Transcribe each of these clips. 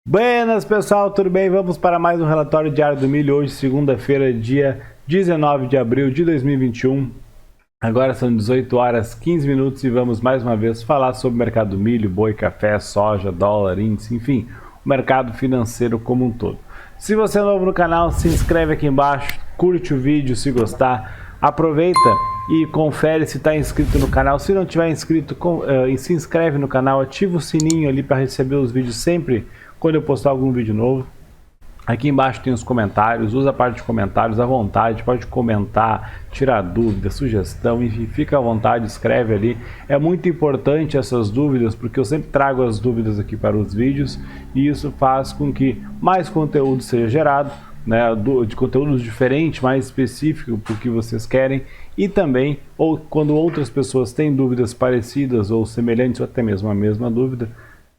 Buenas pessoal, tudo bem? Vamos para mais um relatório diário do milho, hoje segunda-feira, dia 19 de abril de 2021. Agora são 18 horas 15 minutos e vamos mais uma vez falar sobre o mercado do milho, boi, café, soja, dólar, índice, enfim, o mercado financeiro como um todo. Se você é novo no canal, se inscreve aqui embaixo, curte o vídeo se gostar, aproveita e confere se está inscrito no canal. Se não tiver inscrito, se inscreve no canal, ativa o sininho ali para receber os vídeos sempre quando eu postar algum vídeo novo. Aqui embaixo tem os comentários, usa a parte de comentários à vontade, pode comentar, tirar dúvida, sugestão, enfim, fica à vontade, escreve ali. É muito importante essas dúvidas, porque eu sempre trago as dúvidas aqui para os vídeos e isso faz com que mais conteúdo seja gerado, né, de conteúdos diferentes, mais específicos para o que vocês querem, e também, ou quando outras pessoas têm dúvidas parecidas ou semelhantes, ou até mesmo a mesma dúvida,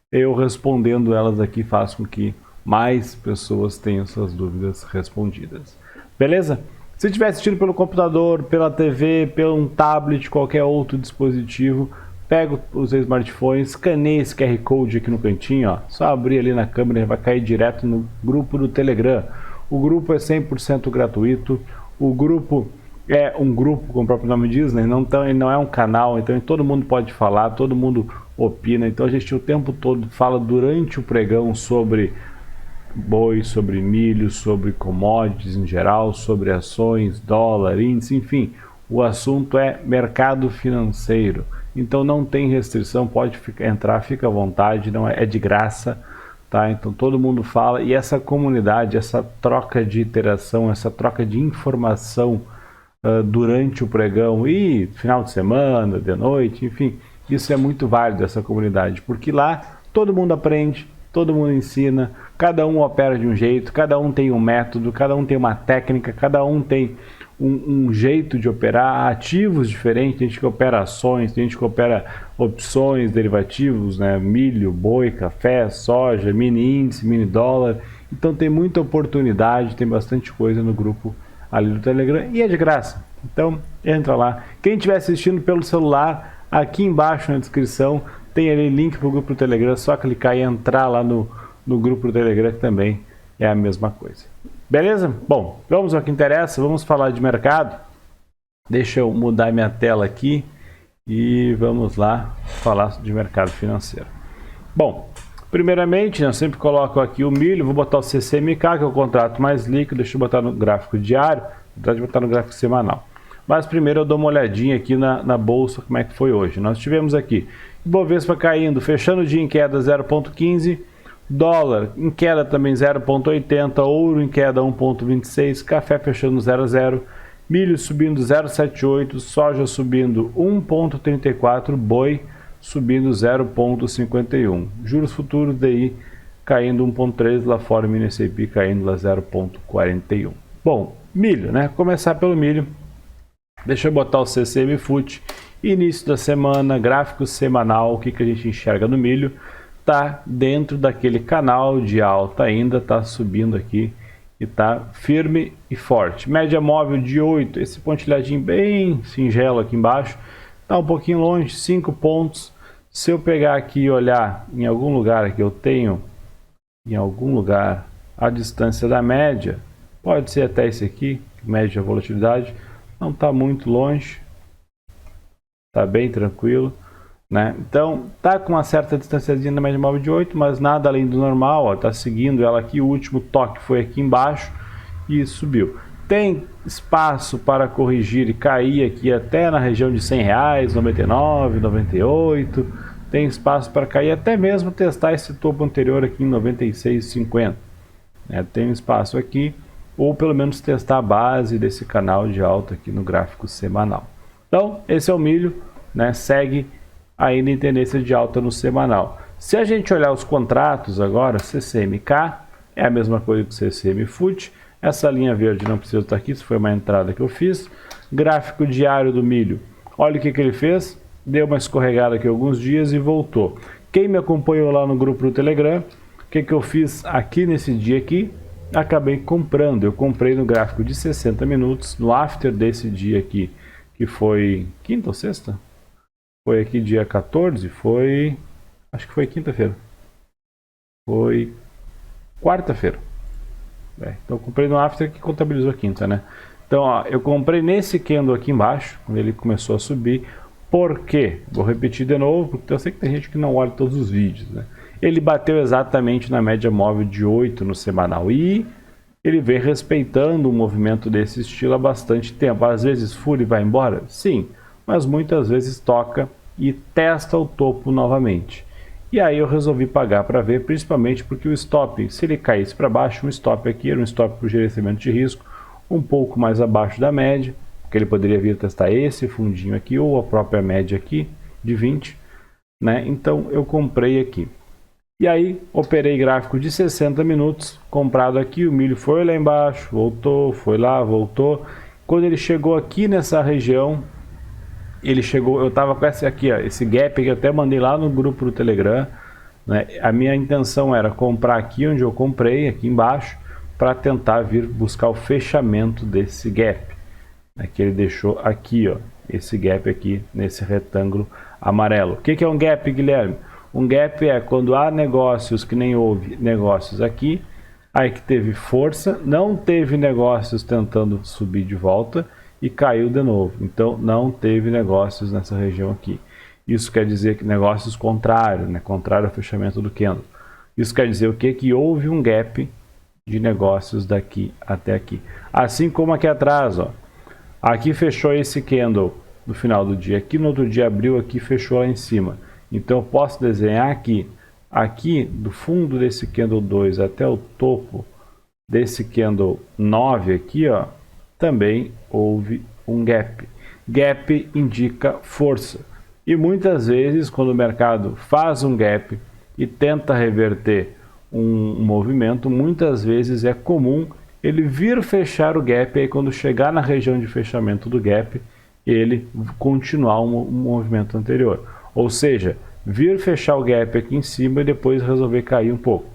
eu respondendo elas aqui faz com que mais pessoas tenham suas dúvidas respondidas. Beleza? Se estiver assistindo pelo computador, pela TV, pelo tablet, qualquer outro dispositivo, pega o seu smartphone, escaneia esse QR Code aqui no cantinho, ó, só abrir ali na câmera e vai cair direto no grupo do Telegram. O grupo é 100% gratuito, o grupo é um grupo, como o próprio nome diz, né? Ele não é um canal, então todo mundo pode falar, todo mundo opina, então a gente o tempo todo fala durante o pregão sobre boi, sobre milho, sobre commodities em geral, sobre ações, dólar, índice, enfim, o assunto é mercado financeiro, então não tem restrição, pode entrar, fica à vontade, não é de graça, tá? Então todo mundo fala e essa comunidade, essa troca de interação, essa troca de informação durante o pregão e final de semana, de noite, enfim, isso é muito válido, essa comunidade, porque lá todo mundo aprende, todo mundo ensina, cada um opera de um jeito, cada um tem um método, cada um tem uma técnica, cada um tem um jeito de operar, ativos diferentes, tem gente que opera ações, tem gente que opera opções, derivativos, né? Milho, boi, café, soja, mini índice, mini dólar, então tem muita oportunidade, tem bastante coisa no grupo ali do Telegram e é de graça, então entra lá. Quem estiver assistindo pelo celular, aqui embaixo na descrição tem ali link para o grupo do Telegram, só clicar e entrar lá no grupo do Telegram, que também é a mesma coisa. Beleza? Bom, vamos ao que interessa, vamos falar de mercado. Deixa eu mudar minha tela aqui e vamos lá falar de mercado financeiro. Bom, primeiramente, eu sempre coloco aqui o milho, vou botar o CCMK, que é o contrato mais líquido, deixa eu botar no gráfico diário, apesar de botar no gráfico semanal. Mas primeiro eu dou uma olhadinha aqui na bolsa, como é que foi hoje. Nós tivemos aqui Ibovespa caindo, fechando o dia em queda 0,15, dólar em queda também 0,80, ouro em queda 1,26, café fechando 0,0, milho subindo 0,78, soja subindo 1,34, boi subindo 0,51. Juros futuros DI caindo 1,3, lá fora o mini S&P caindo lá 0,41. Bom, milho, né? Começar pelo milho. Deixa eu botar o CCM FUT, início da semana, gráfico semanal, o que a gente enxerga no milho, tá dentro daquele canal de alta ainda, tá subindo aqui e tá firme e forte. Média móvel de 8, esse pontilhadinho bem singelo aqui embaixo, tá um pouquinho longe, 5 pontos. Se eu pegar aqui e olhar em algum lugar que eu tenho, em algum lugar, a distância da média, pode ser até esse aqui, média volatilidade, não está muito longe, está bem tranquilo, né? Então está com uma certa distânciazinha da média móvel de 8, mas nada além do normal, está seguindo ela aqui, o último toque foi aqui embaixo e subiu. Tem espaço para corrigir e cair aqui até na região de R$100, 99, 98, tem espaço para cair até mesmo testar esse topo anterior aqui em 96,50, né? Tem um espaço aqui, ou pelo menos testar a base desse canal de alta aqui no gráfico semanal. Então, esse é o milho, né? Segue ainda em tendência de alta no semanal. Se a gente olhar os contratos agora, CCMK é a mesma coisa que o CCM FUT, essa linha verde não precisa estar aqui, isso foi uma entrada que eu fiz. Gráfico diário do milho, olha o que ele fez, deu uma escorregada aqui alguns dias e voltou. Quem me acompanhou lá no grupo do Telegram, o que eu fiz aqui nesse dia aqui? Acabei comprando, eu comprei no gráfico de 60 minutos, no after desse dia aqui, que foi quinta ou sexta? Foi aqui dia 14, acho que foi quinta-feira, foi quarta-feira. Então eu comprei no after que contabilizou a quinta, né? Então, ó, eu comprei nesse candle aqui embaixo, quando ele começou a subir. Por quê? Vou repetir de novo, porque eu sei que tem gente que não olha todos os vídeos, né? Ele bateu exatamente na média móvel de 8 no semanal e ele vem respeitando um movimento desse estilo há bastante tempo. Às vezes fura e vai embora? Sim, mas muitas vezes toca e testa o topo novamente. E aí eu resolvi pagar para ver, principalmente porque o stop, se ele caísse para baixo, um stop aqui era um stop para o gerenciamento de risco, um pouco mais abaixo da média, porque ele poderia vir testar esse fundinho aqui ou a própria média aqui de 20, né? Então eu comprei aqui. E aí operei gráfico de 60 minutos, comprado aqui, o milho foi lá embaixo, voltou, foi lá, voltou. Quando ele chegou aqui nessa região, ele chegou, eu estava com esse aqui, ó, esse gap que eu até mandei lá no grupo do Telegram, né? A minha intenção era comprar aqui onde eu comprei, aqui embaixo, para tentar vir buscar o fechamento desse gap, né, que ele deixou aqui, ó, esse gap aqui nesse retângulo amarelo. O que é um gap, Guilherme? Um gap é quando há negócios que nem houve negócios aqui, aí que teve força, não teve negócios tentando subir de volta e caiu de novo. Então não teve negócios nessa região aqui. Isso quer dizer que negócios contrários, né, contrário ao fechamento do candle. Isso quer dizer o quê? Que houve um gap de negócios daqui até aqui. Assim como aqui atrás, ó. Aqui fechou esse candle no final do dia. Aqui no outro dia abriu, aqui fechou lá em cima. Então eu posso desenhar aqui do fundo desse candle 2 até o topo desse candle 9 aqui, ó, também houve um gap. Gap indica força. E muitas vezes quando o mercado faz um gap e tenta reverter um movimento, muitas vezes é comum ele vir fechar o gap e aí quando chegar na região de fechamento do gap, ele continuar um movimento anterior. Ou seja, vir fechar o gap aqui em cima e depois resolver cair um pouco.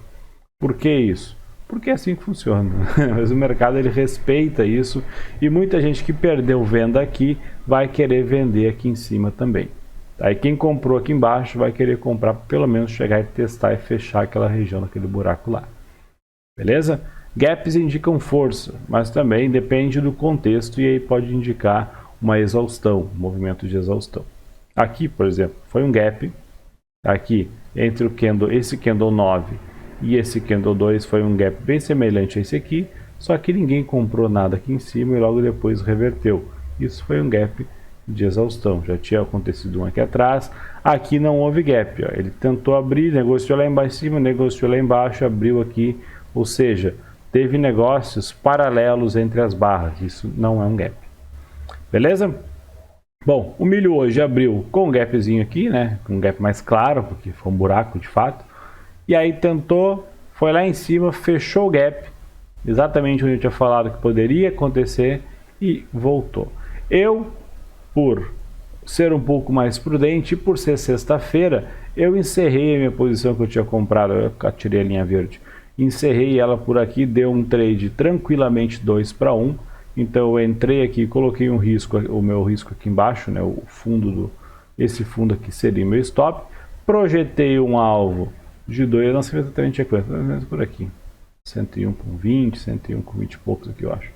Por que isso? Porque é assim que funciona. Mas o mercado ele respeita isso e muita gente que perdeu venda aqui vai querer vender aqui em cima também. Aí quem comprou aqui embaixo vai querer comprar, pelo menos chegar e testar e fechar aquela região daquele buraco lá. Beleza? Gaps indicam força, mas também depende do contexto e aí pode indicar uma exaustão, um movimento de exaustão. Aqui, por exemplo, foi um gap. Aqui, entre o candle, esse candle 9 e esse candle 2 foi um gap bem semelhante a esse aqui, só que ninguém comprou nada aqui em cima e logo depois reverteu. Isso foi um gap de exaustão, já tinha acontecido um aqui atrás. Aqui não houve gap, ó. Ele tentou abrir, negociou lá embaixo, cima, negociou lá embaixo, abriu aqui, ou seja, teve negócios paralelos entre as barras. Isso não é um gap. Beleza? Bom, o milho hoje abriu com um gapzinho aqui, né? Um gap mais claro, porque foi um buraco de fato. E aí tentou, foi lá em cima, fechou o gap, exatamente onde eu tinha falado que poderia acontecer e voltou. Eu, por ser um pouco mais prudente e por ser sexta-feira, eu encerrei a minha posição que eu tinha comprado, eu tirei a linha verde. Encerrei ela por aqui, deu um trade tranquilamente 2 para 1. Então eu entrei aqui, coloquei um risco, o meu risco aqui embaixo, né, o fundo esse fundo aqui seria meu stop. Projetei um alvo de 2, eu não sei exatamente quanto, mais ou menos por aqui. 101 com 20, 101 com 20 e poucos aqui eu acho.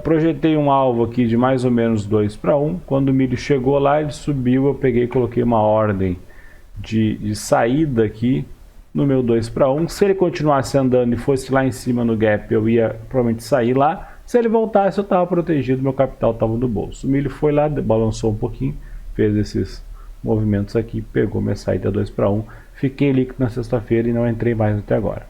Projetei um alvo aqui de mais ou menos 2 para 1. Quando o milho chegou lá, ele subiu, eu peguei e coloquei uma ordem de saída aqui no meu 2 para 1. Se ele continuasse andando e fosse lá em cima no gap, eu ia provavelmente sair lá. Se ele voltasse, eu estava protegido, meu capital estava no bolso. O milho foi lá, balançou um pouquinho, fez esses movimentos aqui, pegou minha saída 2 para 1. Fiquei líquido na sexta-feira e não entrei mais até agora.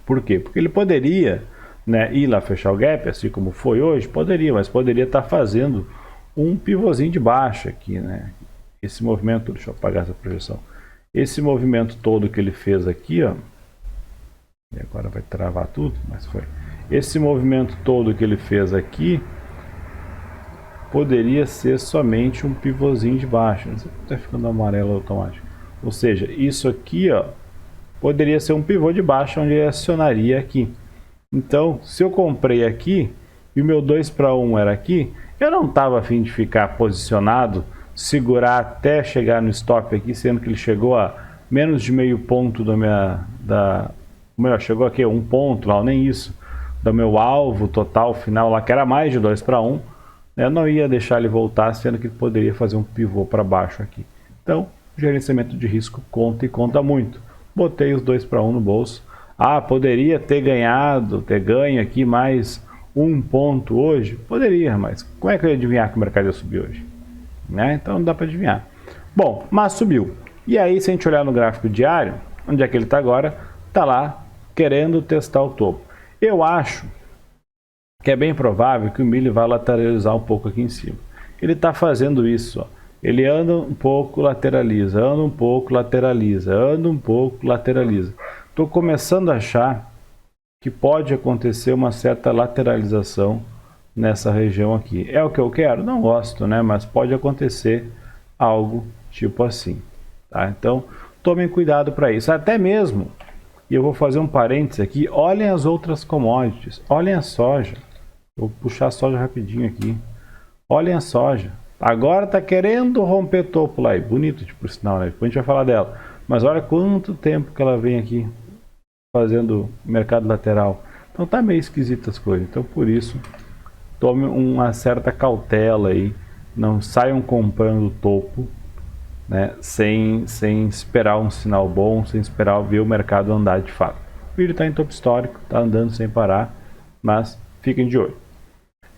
Por quê? Porque ele poderia, né, ir lá fechar o gap, assim como foi hoje, poderia, mas poderia estar fazendo um pivôzinho de baixa aqui, né? Esse movimento, deixa eu apagar essa projeção. Esse movimento todo que ele fez aqui, ó, e agora vai travar tudo, mas foi. Esse movimento todo que ele fez aqui poderia ser somente um pivôzinho de baixa. Não sei se está ficando amarelo automático. Ou seja, isso aqui, ó, poderia ser um pivô de baixa onde ele acionaria aqui. Então, se eu comprei aqui e o meu 2 para 1 era aqui, eu não estava a fim de ficar posicionado, segurar até chegar no stop aqui, sendo que ele chegou a menos de meio ponto melhor, chegou aqui 1 ponto lá, nem isso, do meu alvo total final lá, que era mais de 2 para 1, eu não ia deixar ele voltar, sendo que ele poderia fazer um pivô para baixo aqui. Então, gerenciamento de risco conta e conta muito. Botei os 2 para 1 no bolso. Ah, poderia ter ganho aqui mais 1 ponto hoje? Poderia, mas como é que eu ia adivinhar que o mercado ia subir hoje? Né? Então não dá para adivinhar. Bom, mas subiu. E aí, se a gente olhar no gráfico diário, onde é que ele está agora? Está lá querendo testar o topo. Eu acho que é bem provável que o milho vá lateralizar um pouco aqui em cima. Ele está fazendo isso, ó. Ele anda um pouco, lateraliza, anda um pouco, lateraliza, anda um pouco, lateraliza. Estou começando a achar que pode acontecer uma certa lateralização nessa região aqui. É o que eu quero? Não gosto, né? Mas pode acontecer algo tipo assim. Tá? Então, tomem cuidado para isso. Até mesmo, e eu vou fazer um parênteses aqui, olhem as outras commodities, olhem a soja. Vou puxar a soja rapidinho aqui. Olhem a soja. Agora está querendo romper topo lá. Bonito, por sinal, né? Depois a gente vai falar dela. Mas olha quanto tempo que ela vem aqui fazendo mercado lateral. Então tá meio esquisito as coisas. Então por isso, tome uma certa cautela aí. Não saiam comprando o topo, né? Sem esperar um sinal bom, sem esperar ver o mercado andar de fato. O milho está em topo histórico, está andando sem parar, mas fiquem de olho.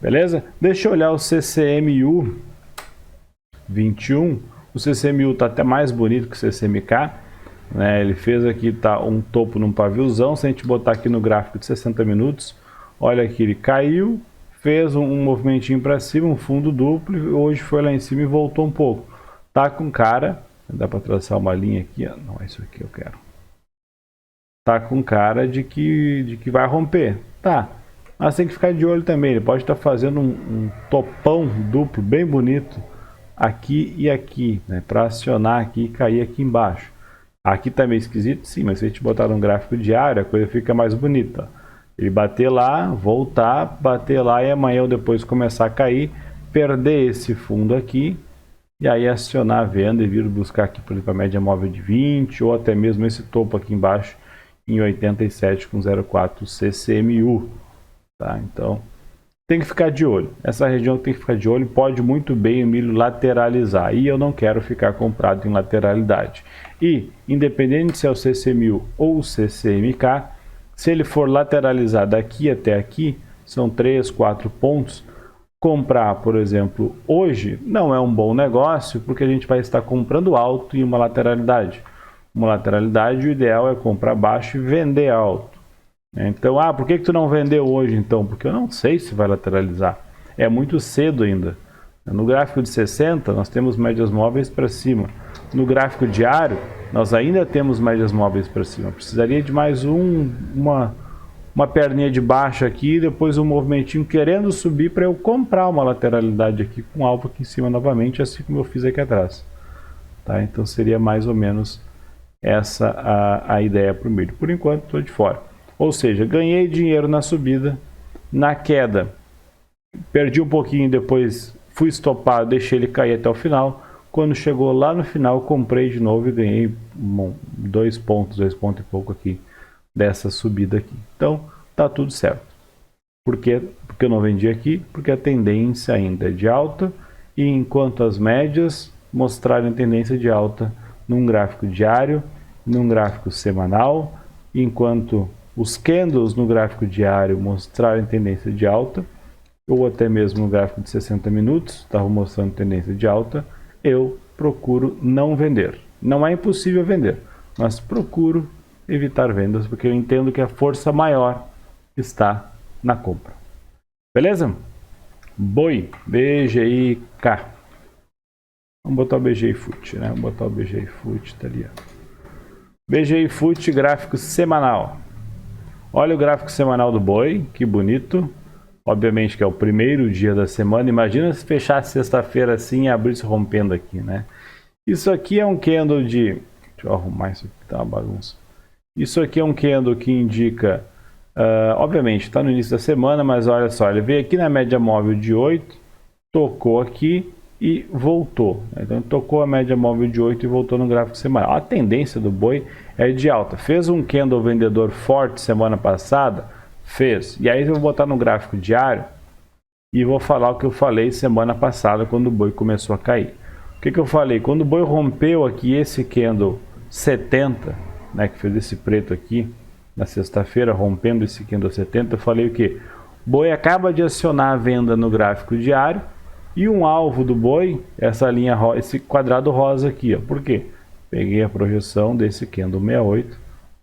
Beleza? Deixa eu olhar o CCMU 21. O CCMU está até mais bonito que o CCMK, né? Ele fez aqui tá um topo num paviozão. Se a gente botar aqui no gráfico de 60 minutos, olha aqui, ele caiu, fez um movimentinho para cima, um fundo duplo, e hoje foi lá em cima e voltou um pouco. Tá com cara, dá para traçar uma linha aqui, ó. Não é isso aqui que eu quero. Tá com cara de que vai romper, tá? Mas tem que ficar de olho também. Ele pode estar fazendo um topão duplo bem bonito aqui e aqui, né? Para acionar aqui e cair aqui embaixo. Aqui tá meio esquisito, sim, mas se a gente botar no gráfico diário, a coisa fica mais bonita. Ele bater lá, voltar, bater lá e amanhã ou depois começar a cair, perder esse fundo aqui e aí acionar a venda e vir buscar aqui, por exemplo, a média móvel de 20 ou até mesmo esse topo aqui embaixo em 87,04 CCMU. Tá? Então, tem que ficar de olho. Essa região tem que ficar de olho. Pode muito bem o milho lateralizar. E eu não quero ficar comprado em lateralidade. E, independente se é o CCMU ou o CCMK, se ele for lateralizar daqui até aqui, são 3, 4 pontos, comprar, por exemplo, hoje não é um bom negócio, porque a gente vai estar comprando alto em uma lateralidade. Uma lateralidade, o ideal é comprar baixo e vender alto. Então, por que tu não vendeu hoje então? Porque eu não sei se vai lateralizar. É muito cedo ainda. No gráfico de 60, nós temos médias móveis para cima. No gráfico diário, nós ainda temos médias móveis para cima. Precisaria de mais uma perninha de baixo aqui, depois um movimentinho querendo subir para eu comprar uma lateralidade aqui com alvo aqui em cima novamente, assim como eu fiz aqui atrás. Tá? Então seria mais ou menos essa a ideia para o milho. Por enquanto estou de fora. Ou seja, ganhei dinheiro na subida, na queda perdi um pouquinho, depois fui estopar, deixei ele cair até o final. Quando chegou lá no final, comprei de novo e ganhei 2 pontos e pouco aqui dessa subida aqui. Então, tá tudo certo. Por quê? Porque eu não vendi aqui? Porque a tendência ainda é de alta e enquanto as médias mostrarem tendência de alta num gráfico diário, num gráfico semanal, enquanto os candles no gráfico diário mostrarem tendência de alta, ou até mesmo no gráfico de 60 minutos, estava mostrando tendência de alta, eu procuro não vender. Não é impossível vender, mas procuro evitar vendas, porque eu entendo que a força maior está na compra. Beleza? Boi, BGIK. Vamos botar o BGI Foot, né? Vamos botar o BGI Foot, tá ali, ó. BGI Foot, gráfico semanal. Olha o gráfico semanal do boi, que bonito. Obviamente que é o primeiro dia da semana. Imagina se fechar sexta-feira assim e abrir se rompendo aqui, né? Isso aqui é um candle de... Deixa eu arrumar isso aqui, tá uma bagunça. Isso aqui é um candle que indica... obviamente, está no início da semana, mas olha só. Ele veio aqui na média móvel de 8, tocou aqui, e voltou. Então tocou a média móvel de 8 e voltou no gráfico semanal. A tendência do boi é de alta. Fez um candle vendedor forte semana passada? Fez. E aí eu vou botar no gráfico diário e vou falar o que eu falei semana passada quando o boi começou a cair. O que eu falei? Quando o boi rompeu aqui esse candle 70, né, que fez esse preto aqui na sexta-feira, rompendo esse candle 70, eu falei o que? O boi acaba de acionar a venda no gráfico diário e um alvo do boi, essa linha, esse quadrado rosa aqui, ó. Por quê? Peguei a projeção desse candle 68,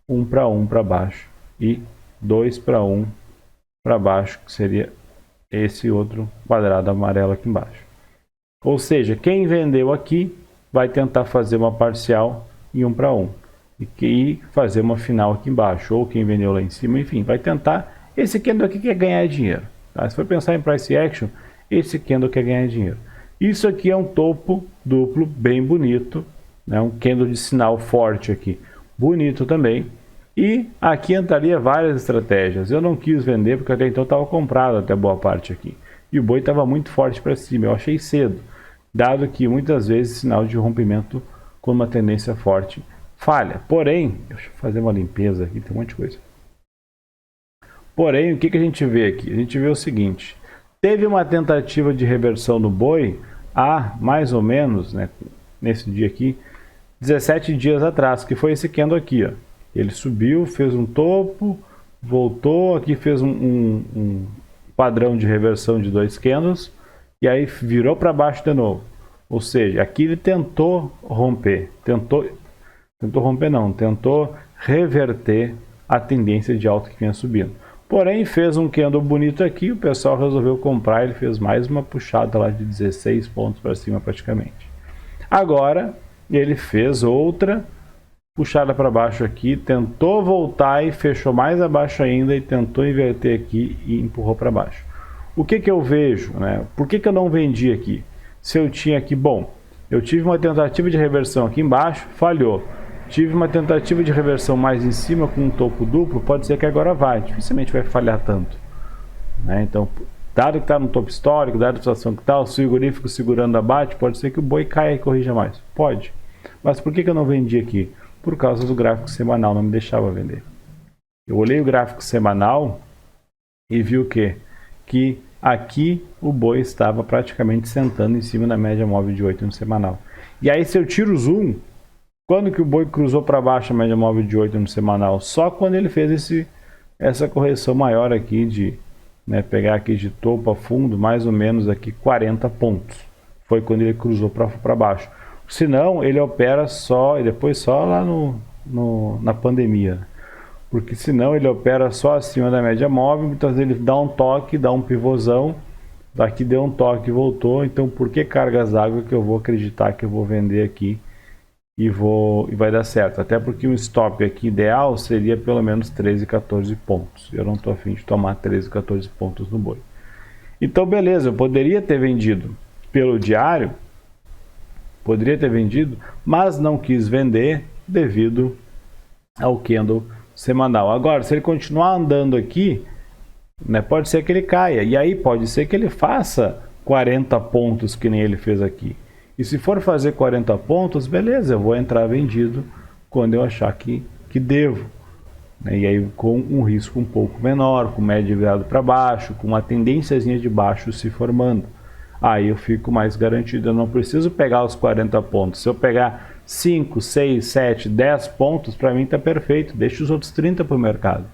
1 para 1 para baixo e 2 para 1 para baixo, que seria esse outro quadrado amarelo aqui embaixo. Ou seja, quem vendeu aqui vai tentar fazer uma parcial em 1 para 1 e fazer uma final aqui embaixo, ou quem vendeu lá em cima, enfim, vai tentar. Esse candle aqui quer ganhar dinheiro, tá? Se for pensar em price action, esse candle quer ganhar dinheiro. Isso aqui é um topo duplo bem bonito, né? Um candle de sinal forte aqui, bonito também. E aqui entraria várias estratégias. Eu não quis vender porque até então estava comprado até boa parte aqui. E o boi estava muito forte para cima, eu achei cedo. Dado que muitas vezes sinal de rompimento com uma tendência forte falha. Porém, deixa eu fazer uma limpeza aqui, tem um monte de coisa. Porém, o que a gente vê aqui? A gente vê o seguinte, teve uma tentativa de reversão no boi há mais ou menos, né, nesse dia aqui, 17 dias atrás, que foi esse candle aqui, ó. Ele subiu, fez um topo, voltou, aqui fez um padrão de reversão de 2 candles, e aí virou para baixo de novo. Ou seja, aqui ele tentou romper, tentou reverter a tendência de alta que vinha subindo. Porém, fez um candle bonito aqui, o pessoal resolveu comprar, ele fez mais uma puxada lá de 16 pontos para cima praticamente. Agora, ele fez outra puxada para baixo aqui, tentou voltar e fechou mais abaixo ainda e tentou inverter aqui e empurrou para baixo. O que eu vejo, né? Por que eu não vendi aqui? Se eu tinha aqui, bom, eu tive uma tentativa de reversão aqui embaixo, falhou. Tive uma tentativa de reversão mais em cima com um topo duplo, pode ser que agora vai, dificilmente vai falhar tanto, né? Então, dado que está no topo histórico, dado a situação que está, o frigorífico segurando abate, pode ser que o boi caia e corrija mais. Pode. Mas por que eu não vendi aqui? Por causa do gráfico semanal, não me deixava vender. Eu olhei o gráfico semanal e vi o quê? Que aqui o boi estava praticamente sentando em cima da média móvel de 8 no semanal. E aí se eu tiro o zoom, quando que o boi cruzou para baixo a média móvel de 8 no semanal? Só quando ele fez essa correção maior aqui de, né, pegar aqui de topo a fundo, mais ou menos aqui 40 pontos. Foi quando ele cruzou para baixo. Se não, ele opera só, e depois só lá na pandemia. Porque senão ele opera só acima da média móvel, então ele dá um toque, dá um pivôzão, daqui deu um toque e voltou. Então por que cargas d'água que eu vou acreditar que eu vou vender aqui e vai dar certo? Até porque um stop aqui ideal seria pelo menos 13, 14 pontos. Eu não estou afim de tomar 13, 14 pontos no boi. Então beleza, eu poderia ter vendido pelo diário, mas não quis vender devido ao candle semanal. Agora, se ele continuar andando aqui, né, pode ser que ele caia, e aí pode ser que ele faça 40 pontos que nem ele fez aqui. E se for fazer 40 pontos, beleza, eu vou entrar vendido quando eu achar que devo, né? E aí com um risco um pouco menor, com médio virado para baixo, com uma tendênciazinha de baixo se formando. Aí eu fico mais garantido, eu não preciso pegar os 40 pontos. Se eu pegar 5, 6, 7, 10 pontos, para mim está perfeito. Deixa os outros 30 para o mercado.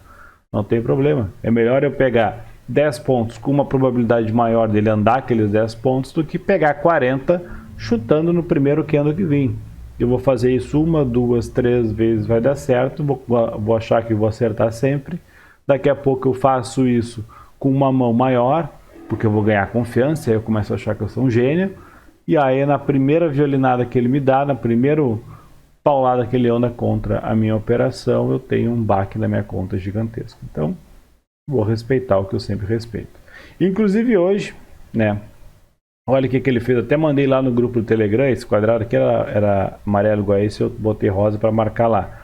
Não tem problema. É melhor eu pegar 10 pontos com uma probabilidade maior dele andar aqueles 10 pontos do que pegar 40 chutando no primeiro candle que vim. Eu vou fazer isso 1, 2, 3 vezes, vai dar certo. Vou achar que vou acertar sempre. Daqui a pouco eu faço isso com uma mão maior, porque eu vou ganhar confiança, aí eu começo a achar que eu sou um gênio, e aí na primeira violinada que ele me dá, na primeira paulada que ele anda contra a minha operação, eu tenho um baque na minha conta gigantesco. Então, vou respeitar o que eu sempre respeito. Inclusive hoje, né, olha o que ele fez, até mandei lá no grupo do Telegram, esse quadrado aqui era amarelo igual esse, eu botei rosa para marcar lá.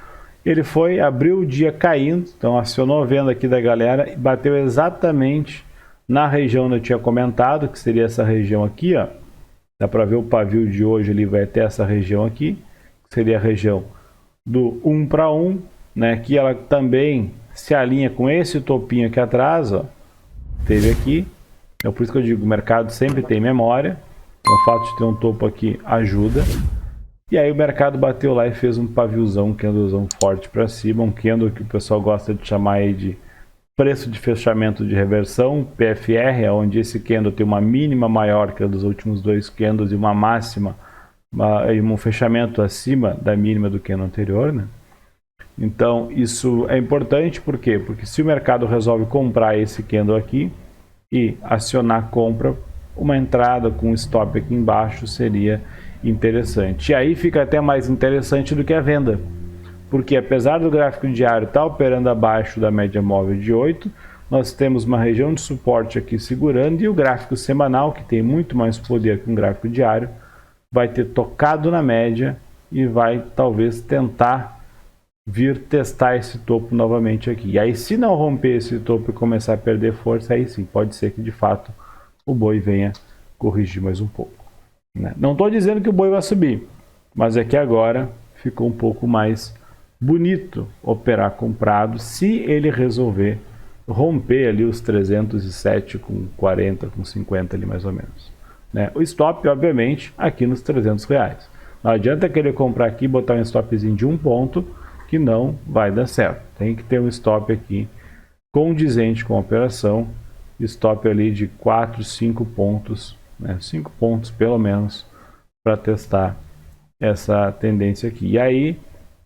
Ele foi, abriu o dia caindo, então acionou a venda aqui da galera, e bateu exatamente na região onde eu tinha comentado, que seria essa região aqui, ó, Dá para ver o pavio de hoje, ele vai até essa região aqui, que seria a região do 1 para 1, né? Que ela também se alinha com esse topinho aqui atrás, ó. Teve aqui. Então por isso que eu digo, o mercado sempre tem memória. Então, o fato de ter um topo aqui ajuda. E aí o mercado bateu lá e fez um paviozão, um candlezão forte para cima, um candle que o pessoal gosta de chamar aí de preço de fechamento de reversão, PFR, onde esse candle tem uma mínima maior que a dos últimos dois candles e uma máxima, e um fechamento acima da mínima do candle anterior, né? Então isso é importante, por quê? Porque se o mercado resolve comprar esse candle aqui e acionar a compra, uma entrada com stop aqui embaixo seria interessante. E aí fica até mais interessante do que a venda, porque apesar do gráfico diário estar operando abaixo da média móvel de 8, nós temos uma região de suporte aqui segurando, e o gráfico semanal, que tem muito mais poder que um gráfico diário, vai ter tocado na média e vai talvez tentar vir testar esse topo novamente aqui. E aí, se não romper esse topo e começar a perder força, aí sim, pode ser que de fato o boi venha corrigir mais um pouco, né? Não estou dizendo que o boi vai subir, mas é que agora ficou um pouco mais bonito operar comprado se ele resolver romper ali os 307 com 40, com 50 ali mais ou menos, né? O stop, obviamente, aqui nos R$300. Não adianta querer comprar aqui e botar um stopzinho de um ponto, que não vai dar certo. Tem que ter um stop aqui condizente com a operação, stop ali de 4, 5 pontos, né? 5 pontos pelo menos, para testar essa tendência aqui. E aí,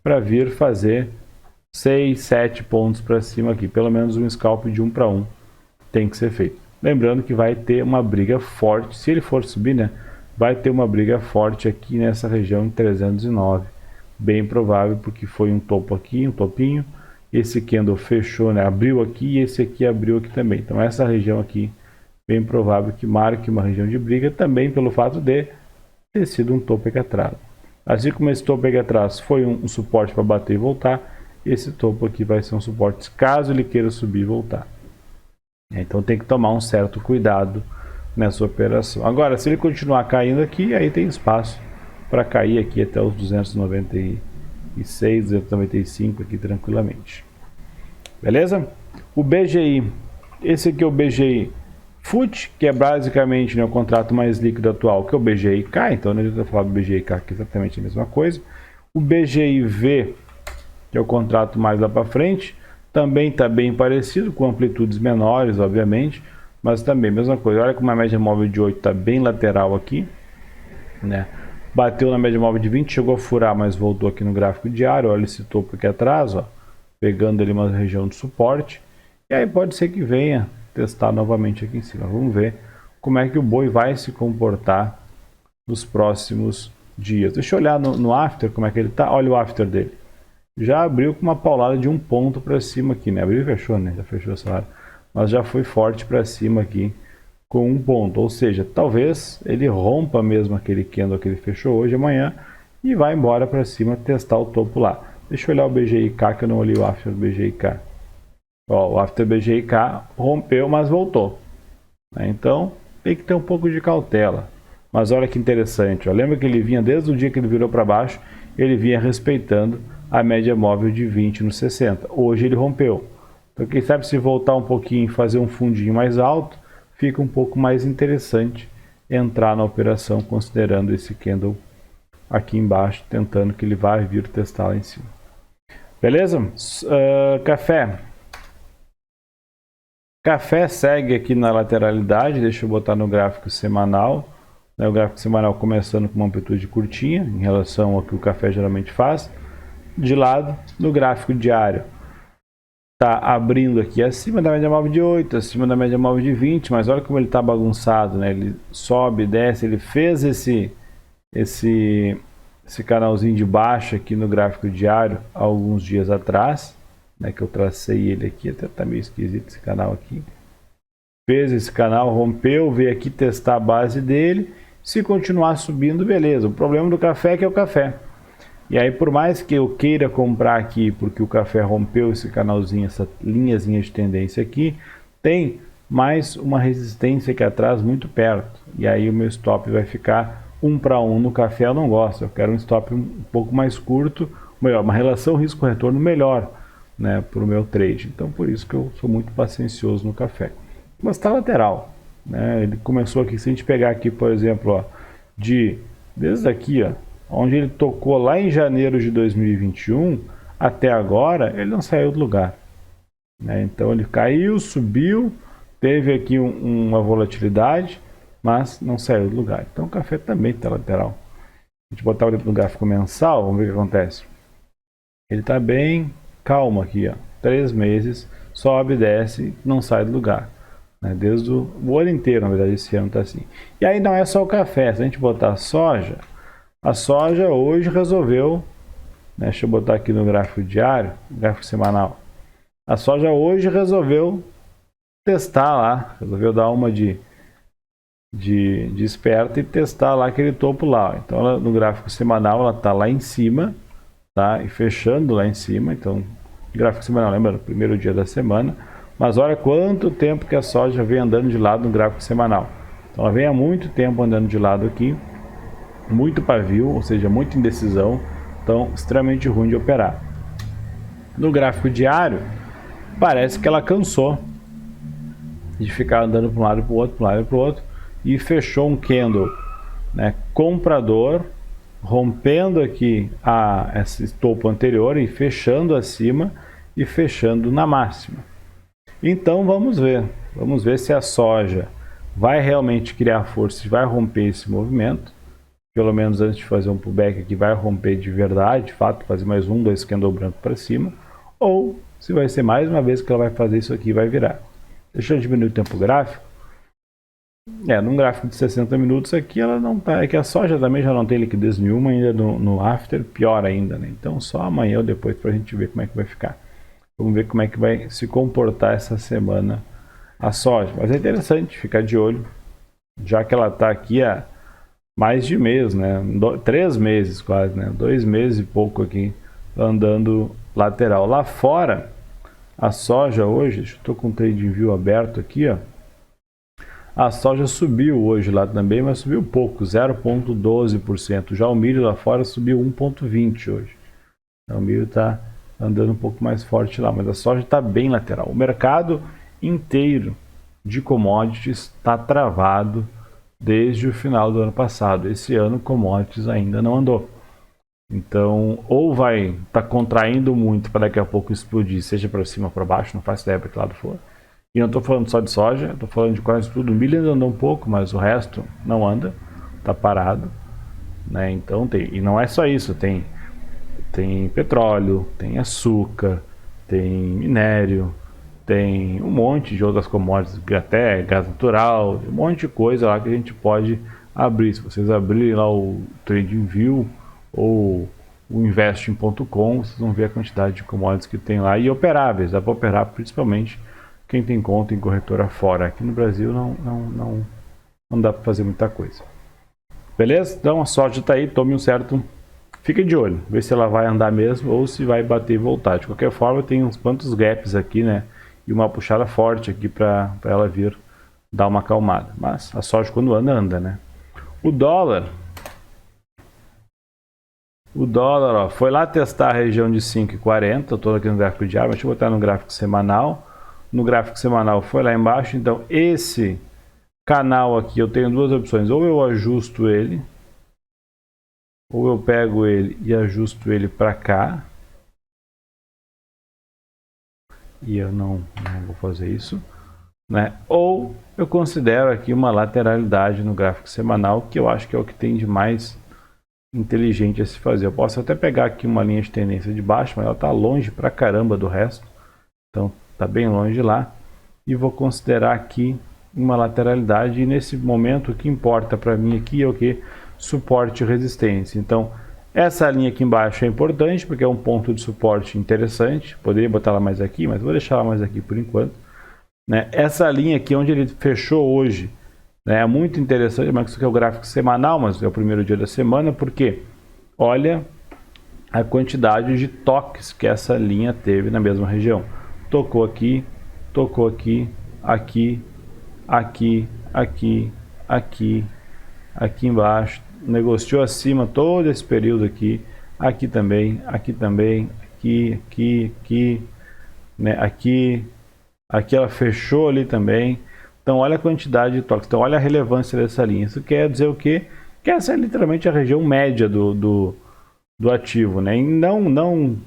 para vir fazer 6, 7 pontos para cima aqui, pelo menos um scalp de 1 para 1 tem que ser feito. Lembrando que vai ter uma briga forte, se ele for subir, né? Vai ter uma briga forte aqui nessa região em 309, bem provável, porque foi um topo aqui, um topinho, esse candle fechou, né? Abriu aqui e esse aqui abriu aqui também. Então essa região aqui, bem provável que marque uma região de briga, também pelo fato de ter sido um topo aqui atrás. Assim como esse topo aqui atrás foi um suporte para bater e voltar, esse topo aqui vai ser um suporte caso ele queira subir e voltar. Então tem que tomar um certo cuidado nessa operação. Agora, se ele continuar caindo aqui, aí tem espaço para cair aqui até os 296, 295 aqui tranquilamente. Beleza? O BGI, esse aqui é o BGI FUT, que é basicamente, né, o contrato mais líquido atual, que é o BGIK, então não adianta falar do BGIK, que é exatamente a mesma coisa. O BGIV, que é o contrato mais lá para frente, também está bem parecido, com amplitudes menores, obviamente, mas também a mesma coisa. Olha como a média móvel de 8 está bem lateral aqui, né? Bateu na média móvel de 20, chegou a furar, mas voltou aqui no gráfico diário. Olha esse topo aqui atrás, ó, pegando ali uma região de suporte. E aí pode ser que venha testar novamente aqui em cima. Vamos ver como é que o boi vai se comportar nos próximos dias. Deixa eu olhar no after, como é que ele tá. Olha o after dele. Já abriu com uma paulada de um ponto para cima aqui, né? Abriu e fechou, né? Já fechou essa hora. Mas já foi forte para cima aqui com um ponto. Ou seja, talvez ele rompa mesmo aquele candle que ele fechou hoje, amanhã, e vai embora para cima testar o topo lá. Deixa eu olhar o BGIK, que eu não olhei o after do BGIK. Ó, o after BGIK rompeu, mas voltou, né? Então tem que ter um pouco de cautela. Mas olha que interessante, ó. Lembra que ele vinha desde o dia que ele virou para baixo, ele vinha respeitando a média móvel de 20 no 60. Hoje ele rompeu. Então quem sabe se voltar um pouquinho e fazer um fundinho mais alto, fica um pouco mais interessante entrar na operação considerando esse candle aqui embaixo, tentando que ele vai vir testar lá em cima. Beleza? Café. Café segue aqui na lateralidade, deixa eu botar no gráfico semanal. O gráfico semanal começando com uma amplitude curtinha em relação ao que o café geralmente faz. De lado, no gráfico diário, está abrindo aqui acima da média móvel de 8, acima da média móvel de 20, mas olha como ele está bagunçado, né? Ele sobe, desce, ele fez esse canalzinho de baixo aqui no gráfico diário há alguns dias atrás, né? Que eu tracei ele aqui, até está meio esquisito esse canal aqui. Fez esse canal, rompeu, veio aqui testar a base dele. Se continuar subindo, beleza. O problema do café é que é o café. E aí, por mais que eu queira comprar aqui, porque o café rompeu esse canalzinho, essa linhazinha de tendência aqui, tem mais uma resistência aqui atrás muito perto. E aí o meu stop vai ficar 1 para 1 no café eu não gosto, eu quero um stop um pouco mais curto, melhor, uma relação risco-retorno melhor, né, para o meu trade. Então por isso que eu sou muito paciencioso no café. Mas está lateral, né? Ele começou aqui, se a gente pegar aqui, por exemplo, ó, desde aqui, ó, onde ele tocou lá em janeiro de 2021 até agora, ele não saiu do lugar, né? Então ele caiu, subiu, teve aqui uma volatilidade, mas não saiu do lugar. Então o café também está lateral. A gente botar dentro do gráfico mensal, vamos ver o que acontece. Ele está bem calmo aqui, ó. 3 meses, sobe, desce, não sai do lugar, né? Desde o ano inteiro, na verdade, esse ano está assim. E aí não é só o café, se a gente botar a soja hoje resolveu, né? Deixa eu botar aqui no gráfico diário, gráfico semanal. A soja hoje resolveu testar lá, resolveu dar uma de esperta e testar lá aquele topo lá. Então ela, no gráfico semanal ela está lá em cima, tá? E fechando lá em cima. Então gráfico semanal, lembra? Primeiro dia da semana. Mas olha quanto tempo que a soja vem andando de lado no gráfico semanal. Então ela vem há muito tempo andando de lado aqui, muito pavio, ou seja, muita indecisão. Então extremamente ruim de operar. No gráfico diário parece que ela cansou de ficar andando para um lado e para o outro, para um lado e para o outro, e fechou um candle, né, comprador, rompendo aqui esse topo anterior e fechando acima e fechando na máxima. Então vamos ver se a soja vai realmente criar força, vai romper esse movimento, pelo menos antes de fazer um pullback aqui, vai romper de verdade, de fato, fazer mais 2 candle branco para cima, ou se vai ser mais uma vez que ela vai fazer isso aqui e vai virar. Deixa eu diminuir o tempo gráfico. Num gráfico de 60 minutos aqui ela não tá, é que a soja também já não tem liquidez nenhuma ainda no after, pior ainda, né? Então só amanhã ou depois para a gente ver como é que vai ficar. Vamos ver como é que vai se comportar essa semana a soja. Mas é interessante ficar de olho, já que ela está aqui há mais de mês, né? 3 meses quase, né? 2 meses e pouco aqui andando lateral. Lá fora, a soja hoje, estou com o TradingView aberto aqui, ó. A soja subiu hoje lá também, mas subiu pouco, 0,12%. Já o milho lá fora subiu 1,20% hoje. Então, o milho está andando um pouco mais forte lá, mas a soja está bem lateral. O mercado inteiro de commodities está travado desde o final do ano passado. Esse ano, commodities ainda não andou. Então, ou vai estar contraindo muito para daqui a pouco explodir, seja para cima ou para baixo, não faço ideia para que lado for. E não estou falando só de soja, estou falando de quase tudo. O milho ainda andou um pouco, mas o resto não anda, está parado, né? Então e não é só isso, tem petróleo, tem açúcar, tem minério, tem um monte de outras commodities, até gás natural, um monte de coisa lá que a gente pode abrir. Se vocês abrirem lá o TradingView ou o investing.com, vocês vão ver a quantidade de commodities que tem lá e operáveis. Dá para operar principalmente quem tem conta em corretora fora. Aqui no Brasil não dá para fazer muita coisa. Beleza? Então a soja está aí, tome um certo... Fica de olho, vê se ela vai andar mesmo ou se vai bater e voltar. De qualquer forma, tem uns quantos gaps aqui, né? E uma puxada forte aqui para ela vir dar uma acalmada. Mas a soja quando anda, anda, né? O dólar, ó, foi lá testar a região de 5,40. Eu estou aqui no gráfico diário, mas deixa eu botar no gráfico semanal. No gráfico semanal foi lá embaixo. Então esse canal aqui eu tenho duas opções. Ou eu ajusto ele, ou eu pego ele e ajusto ele para cá. E eu não vou fazer isso, né? Ou eu considero aqui uma lateralidade no gráfico semanal, que eu acho que é o que tem de mais inteligente a se fazer. Eu posso até pegar aqui uma linha de tendência de baixo, mas ela está longe pra caramba do resto. Então está bem longe lá. E vou considerar aqui uma lateralidade. E nesse momento o que importa para mim aqui é o que? Suporte e resistência. Então essa linha aqui embaixo é importante porque é um ponto de suporte interessante. Poderia botar ela mais aqui, mas vou deixar ela mais aqui por enquanto, né? Essa linha aqui onde ele fechou hoje, né, é muito interessante, mas isso aqui é o gráfico semanal, mas é o primeiro dia da semana, porque olha a quantidade de toques que essa linha teve na mesma região. Tocou aqui, aqui, aqui, aqui, aqui, aqui embaixo, negociou acima todo esse período aqui, aqui também, aqui também, aqui, né, aqui ela fechou ali também. Então olha a quantidade de toques, então olha a relevância dessa linha. Isso quer dizer o quê? Que essa é literalmente a região média do ativo, né? E não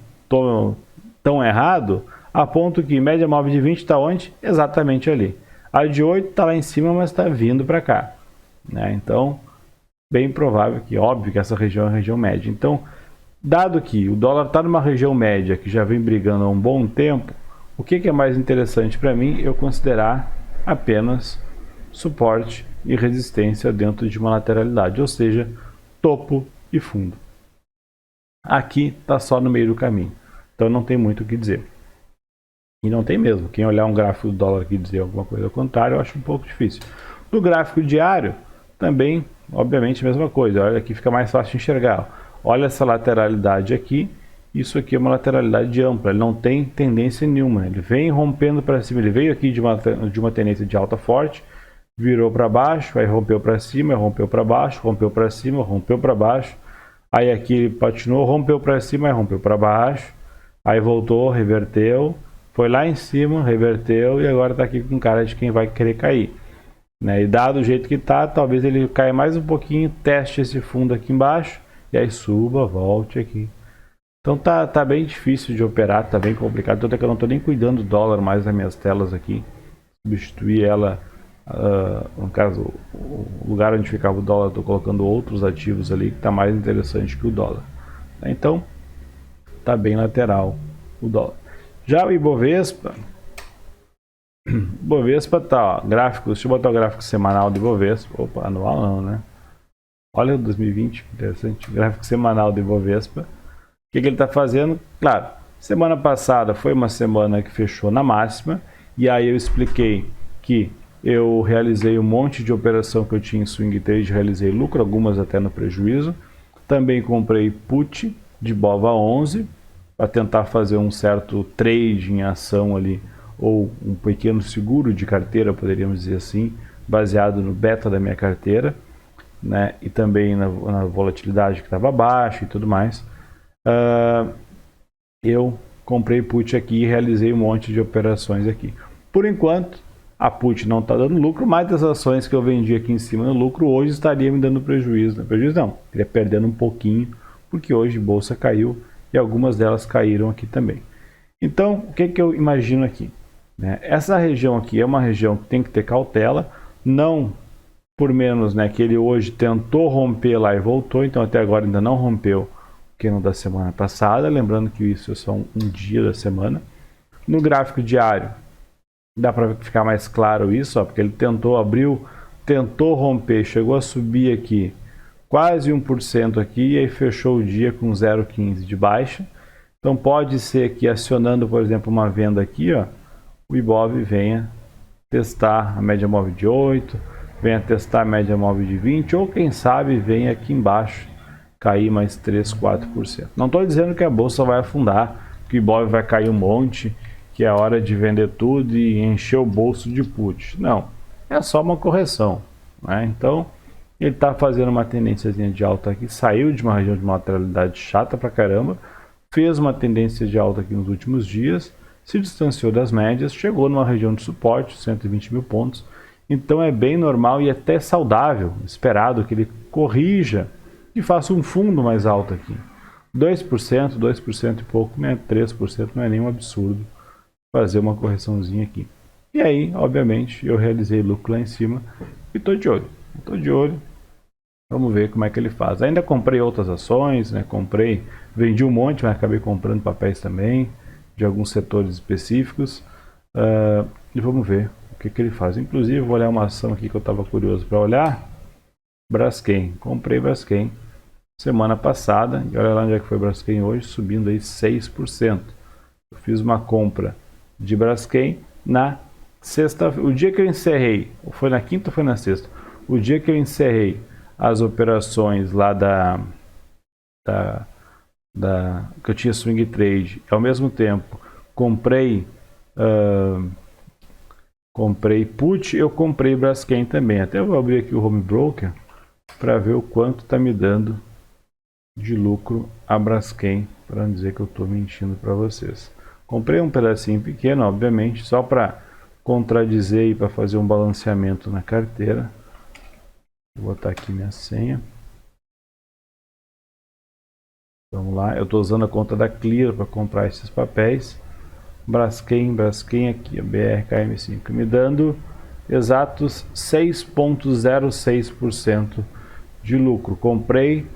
tão errado, a ponto que média móvel de 20 está onde? Exatamente ali. A de 8 está lá em cima, mas está vindo para cá, né? Então, bem provável que, óbvio que essa região é a região média. Então, dado que o dólar está numa região média que já vem brigando há um bom tempo, o que é mais interessante para mim? Eu considerar apenas suporte e resistência dentro de uma lateralidade, ou seja, topo e fundo. Aqui está só no meio do caminho, então não tem muito o que dizer. E não tem mesmo. Quem olhar um gráfico do dólar aqui e dizer alguma coisa ao contrário, eu acho um pouco difícil. No gráfico diário, também, obviamente, a mesma coisa. Olha, aqui fica mais fácil de enxergar. Olha essa lateralidade aqui. Isso aqui é uma lateralidade ampla. Ele não tem tendência nenhuma. Ele vem rompendo para cima. Ele veio aqui de uma tendência de alta forte, virou para baixo, aí rompeu para cima, rompeu para baixo, rompeu para cima, rompeu para baixo. Aí aqui ele patinou, rompeu para cima, aí rompeu para baixo. Aí voltou, reverteu. Foi lá em cima, reverteu e agora está aqui com cara de quem vai querer cair, né? E dado o jeito que está, talvez ele caia mais um pouquinho, teste esse fundo aqui embaixo e aí suba, volte aqui. Então tá bem difícil de operar, tá bem complicado. Tanto é que eu não estou nem cuidando do dólar mais nas minhas telas aqui. Substituir ela, no caso, o lugar onde ficava o dólar, estou colocando outros ativos ali que está mais interessante que o dólar. Então tá bem lateral o dólar. Já o Ibovespa tá, ó, gráfico, deixa eu botar o gráfico semanal do Ibovespa, opa, anual não, né? Olha o 2020, interessante, gráfico semanal do Ibovespa. O que ele está fazendo? Claro, semana passada foi uma semana que fechou na máxima, e aí eu expliquei que eu realizei um monte de operação que eu tinha em swing trade, realizei lucro, algumas até no prejuízo. Também comprei put de BOVA11, para tentar fazer um certo trade em ação ali, ou um pequeno seguro de carteira, poderíamos dizer assim, baseado no beta da minha carteira, né? E também na volatilidade que estava baixa e tudo mais. Eu comprei put aqui e realizei um monte de operações aqui. Por enquanto, a put não está dando lucro, mas as ações que eu vendi aqui em cima no lucro, hoje estaria me dando prejuízo. Não, prejuízo não, estaria perdendo um pouquinho, porque hoje a bolsa caiu, e algumas delas caíram aqui também. Então, o que eu imagino aqui? Né? Essa região aqui é uma região que tem que ter cautela, não por menos, né, que ele hoje tentou romper lá e voltou, então até agora ainda não rompeu o que no da semana passada, lembrando que isso é só um dia da semana. No gráfico diário, dá para ficar mais claro isso, ó, porque ele tentou, abriu, tentou romper, chegou a subir aqui, quase 1% aqui, e aí fechou o dia com 0,15 de baixa. Então pode ser que acionando, por exemplo, uma venda aqui, ó, o Ibov venha testar a média móvel de 8, venha testar a média móvel de 20, ou quem sabe venha aqui embaixo cair mais 3, 4%. Não estou dizendo que a bolsa vai afundar, que o Ibov vai cair um monte, que é hora de vender tudo e encher o bolso de put. Não, é só uma correção, né? Então ele está fazendo uma tendênciazinha de alta aqui, saiu de uma região de lateralidade chata pra caramba, fez uma tendência de alta aqui nos últimos dias, se distanciou das médias, chegou numa região de suporte, 120 mil pontos. Então é bem normal e até saudável, esperado que ele corrija e faça um fundo mais alto aqui. 2%, 2% e pouco, né? 3% não é nenhum absurdo fazer uma correçãozinha aqui. E aí, obviamente, eu realizei lucro lá em cima e estou de olho. Estou de olho, vamos ver como é que ele faz. Ainda comprei outras ações, né? Vendi um monte, mas acabei comprando papéis também, de alguns setores específicos. E vamos ver o que ele faz. Inclusive, vou olhar uma ação aqui que eu estava curioso para olhar. Braskem, comprei Braskem semana passada, e olha lá onde é que foi Braskem hoje, subindo aí 6%. Eu fiz uma compra de Braskem na sexta, o dia que eu encerrei, foi na quinta ou foi na sexta? O dia que eu encerrei as operações lá que eu tinha swing trade, ao mesmo tempo comprei put, eu comprei Braskem também. Até vou abrir aqui o home broker para ver o quanto está me dando de lucro a Braskem, para não dizer que eu estou mentindo para vocês. Comprei um pedacinho pequeno, obviamente, só para contradizer e para fazer um balanceamento na carteira. Vou botar aqui minha senha. Vamos lá, eu estou usando a conta da Clear para comprar esses papéis. Braskem aqui, a BRKM5, me dando exatos 6,06% de lucro. Comprei,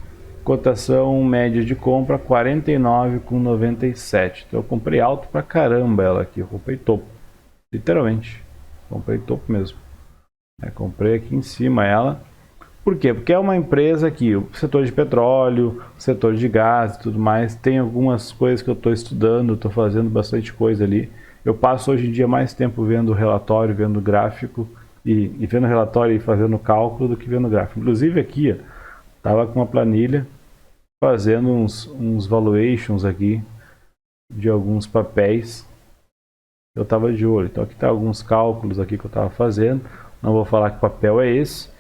cotação média de compra 49,97. Então eu comprei alto pra caramba ela aqui, eu comprei topo, literalmente, comprei topo mesmo. Comprei aqui em cima ela. Por quê? Porque é uma empresa que o setor de petróleo, o setor de gás e tudo mais, tem algumas coisas que eu estou estudando, estou fazendo bastante coisa ali. Eu passo hoje em dia mais tempo vendo relatório, vendo gráfico e vendo relatório e fazendo cálculo do que vendo gráfico. Inclusive aqui, estava com uma planilha fazendo uns valuations aqui de alguns papéis. Eu estava de olho. Então aqui está alguns cálculos aqui que eu estava fazendo. Não vou falar que papel é esse.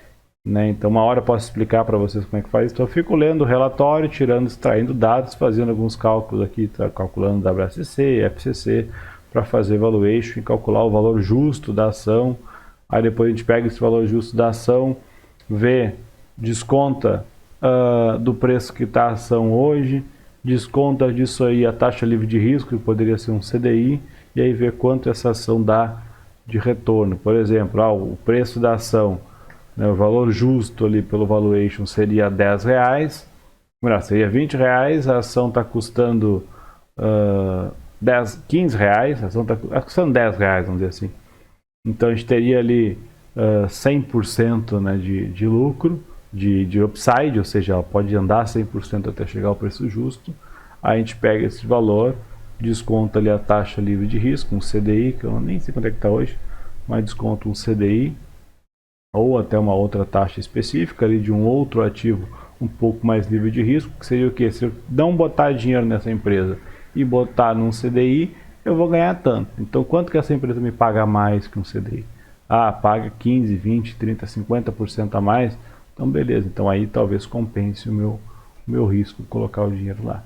Então uma hora eu posso explicar para vocês como é que faz. Então eu fico lendo o relatório, extraindo dados, fazendo alguns cálculos aqui, calculando WACC, FCC, para fazer valuation e calcular o valor justo da ação. Aí depois a gente pega esse valor justo da ação, vê, desconta do preço que está a ação hoje, desconta disso aí a taxa livre de risco, que poderia ser um CDI, e aí vê quanto essa ação dá de retorno. Por exemplo, o preço da ação, o valor justo ali pelo valuation seria R$10, seria R$20, a ação está custando R$15, a ação está custando R$10, vamos dizer assim. Então a gente teria ali 100%, né, de lucro, de upside, ou seja, ela pode andar 100% até chegar ao preço justo. Aí a gente pega esse valor, desconta ali a taxa livre de risco, um CDI, que eu nem sei quanto é que está hoje, mas desconta um CDI, ou até uma outra taxa específica ali de um outro ativo um pouco mais livre de risco, que seria o que? Se eu não botar dinheiro nessa empresa e botar num CDI, eu vou ganhar tanto. Então quanto que essa empresa me paga mais que um CDI? Paga 15, 20, 30, 50% a mais. Então beleza, então aí talvez compense o meu risco colocar o dinheiro lá.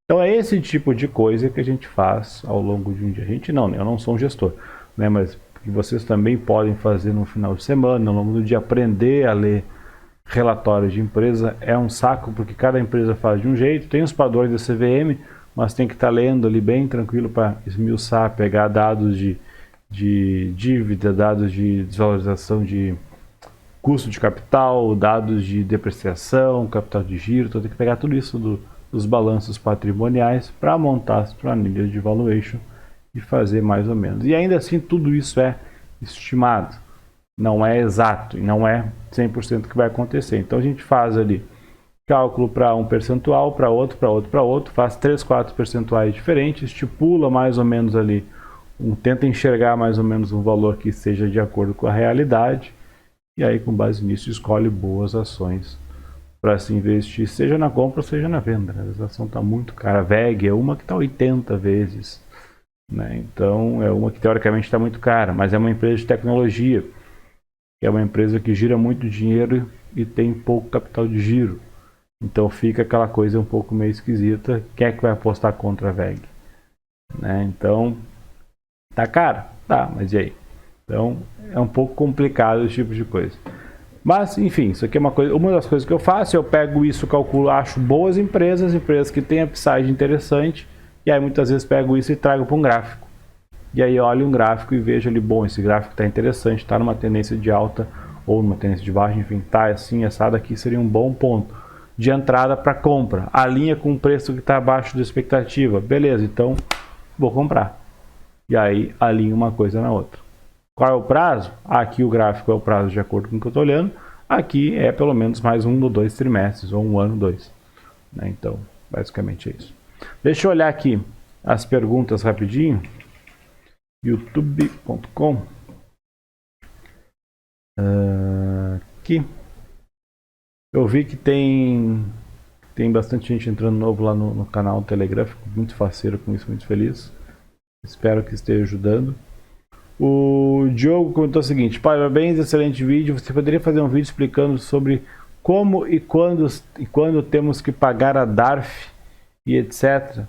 Então é esse tipo de coisa que a gente faz ao longo de um dia. Eu não sou um gestor, né, mas que vocês também podem fazer no final de semana, ao longo do dia, aprender a ler relatórios de empresa. É um saco porque cada empresa faz de um jeito, tem os padrões da CVM, mas tem que estar lendo ali bem tranquilo para esmiuçar, pegar dados de dívida, dados de desvalorização de custo de capital, dados de depreciação, capital de giro. Então tem que pegar tudo isso dos balanços patrimoniais para montar as planilhas de valuation e fazer mais ou menos. E ainda assim tudo isso é estimado, não é exato e não é 100% que vai acontecer. Então a gente faz ali cálculo para um percentual, para outro, faz 3, 4 percentuais diferentes, estipula mais ou menos ali, tenta enxergar mais ou menos um valor que seja de acordo com a realidade, e aí com base nisso escolhe boas ações para se investir, seja na compra ou seja na venda. A ação está muito cara. A VEG é uma que está 80 vezes, né? Então é uma que teoricamente está muito cara, mas é uma empresa de tecnologia, é uma empresa que gira muito dinheiro e tem pouco capital de giro. Então fica aquela coisa um pouco meio esquisita. Quem é que vai apostar contra a VEG? Né? Então, tá caro? Tá, mas e aí? Então é um pouco complicado esse tipo de coisa. Mas, enfim, isso aqui é uma das coisas que eu faço. Eu pego isso, calculo, acho boas empresas que têm upside interessante, e aí muitas vezes pego isso e trago para um gráfico. E aí olho um gráfico e vejo ali, bom, esse gráfico está interessante, está numa tendência de alta ou numa tendência de baixa, enfim, tá assim, essa daqui seria um bom ponto de entrada para compra. Alinha com o preço que está abaixo da expectativa. Beleza, então vou comprar. E aí alinha uma coisa na outra. Qual é o prazo? Aqui o gráfico é o prazo de acordo com o que eu estou olhando. Aqui é pelo menos mais 1 ou 2 trimestres, ou 1 ano, 2. Né? Então, basicamente é isso. Deixa eu olhar aqui as perguntas rapidinho. youtube.com aqui. Eu vi que tem bastante gente entrando novo lá no canal do Telegram. Fico muito faceiro com isso, muito feliz. Espero que esteja ajudando. O Diogo comentou o seguinte: parabéns, excelente vídeo. Você poderia fazer um vídeo explicando sobre como e quando temos que pagar a DARF e etc.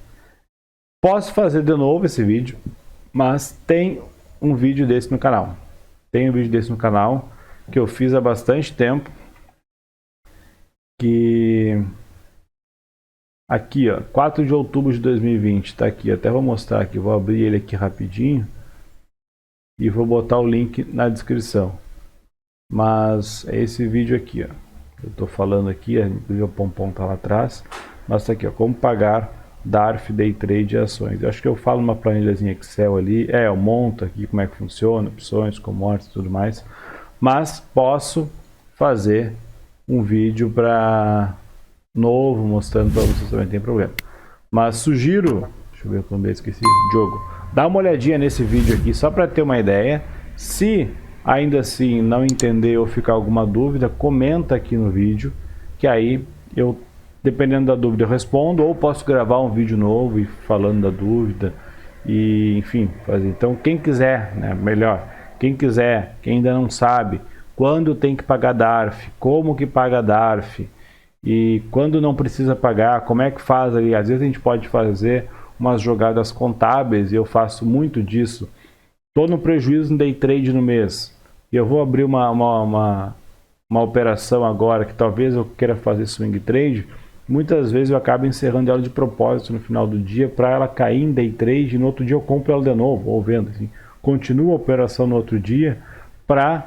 Posso fazer de novo esse vídeo, mas tem um vídeo desse no canal. Tem um vídeo desse no canal que eu fiz há bastante tempo. Que aqui, ó, 4 de outubro de 2020, tá aqui, até vou mostrar aqui, vou abrir ele aqui rapidinho e vou botar o link na descrição. Mas é esse vídeo aqui, ó. Eu tô falando aqui, inclusive o Pompom tá lá atrás, mas tá aqui, ó, como pagar DARF Day Trade e ações. Eu acho que eu falo uma planilhazinha Excel ali, eu monto aqui como é que funciona, opções, commodities e tudo mais, mas posso fazer um vídeo para novo mostrando para vocês, também tem problema. Mas sugiro, deixa eu ver como eu esqueci, Diogo, dá uma olhadinha nesse vídeo aqui só para ter uma ideia. Se ainda assim não entender ou ficar alguma dúvida, comenta aqui no vídeo, que aí eu, dependendo da dúvida, eu respondo, ou posso gravar um vídeo novo e falando da dúvida e enfim fazer. Então quem quiser, né, melhor, quem quiser, quem ainda não sabe quando tem que pagar DARF, como que paga DARF e quando não precisa pagar, como é que faz ali. Às vezes a gente pode fazer umas jogadas contábeis e eu faço muito disso. Estou no prejuízo no day trade no mês e eu vou abrir uma operação agora que talvez eu queira fazer swing trade. Muitas vezes eu acabo encerrando ela de propósito no final do dia para ela cair em day trade e no outro dia eu compro ela de novo ou vendo assim. Continuo a operação no outro dia para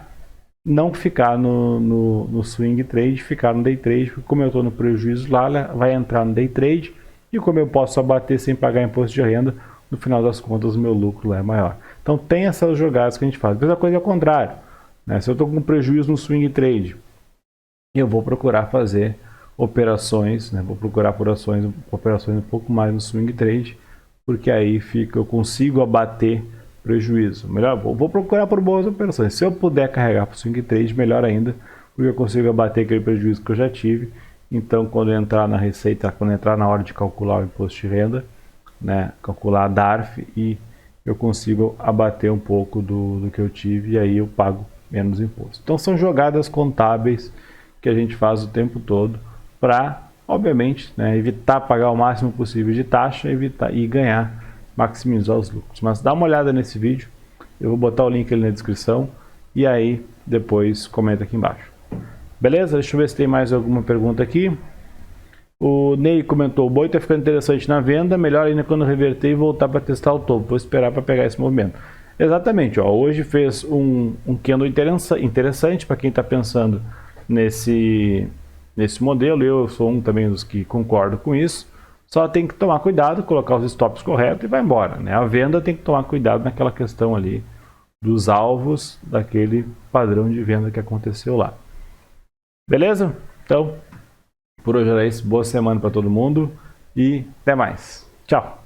não ficar no swing trade, ficar no day trade, porque como eu estou no prejuízo lá, ela vai entrar no day trade e como eu posso abater sem pagar imposto de renda, no final das contas o meu lucro lá é maior. Então tem essas jogadas que a gente faz. A mesma coisa é o contrário, né? Se eu estou com prejuízo no swing trade, eu vou procurar fazer operações, né? Vou procurar por operações um pouco mais no swing trade, porque aí eu consigo abater prejuízo. Melhor, vou procurar por boas operações. Se eu puder carregar para o swing trade, melhor ainda, porque eu consigo abater aquele prejuízo que eu já tive. Então, quando eu entrar na receita, quando eu entrar na hora de calcular o imposto de renda, né, calcular a DARF, e eu consigo abater um pouco do que eu tive e aí eu pago menos imposto. Então, são jogadas contábeis que a gente faz o tempo todo para, obviamente, né, evitar pagar o máximo possível de taxa, evitar e ganhar, maximizar os lucros. Mas dá uma olhada nesse vídeo, eu vou botar o link ali na descrição e aí depois comenta aqui embaixo. Beleza? Deixa eu ver se tem mais alguma pergunta aqui. O Ney comentou: o boi está ficando interessante na venda, melhor ainda quando reverter e voltar para testar o topo. Vou esperar para pegar esse movimento. Exatamente, ó, hoje fez um candle interessante para quem está pensando nesse modelo. Eu sou um também dos que concordo com isso. Só tem que tomar cuidado, colocar os stops corretos e vai embora, né? A venda tem que tomar cuidado naquela questão ali dos alvos daquele padrão de venda que aconteceu lá. Beleza? Então, por hoje era isso. Boa semana para todo mundo e até mais. Tchau!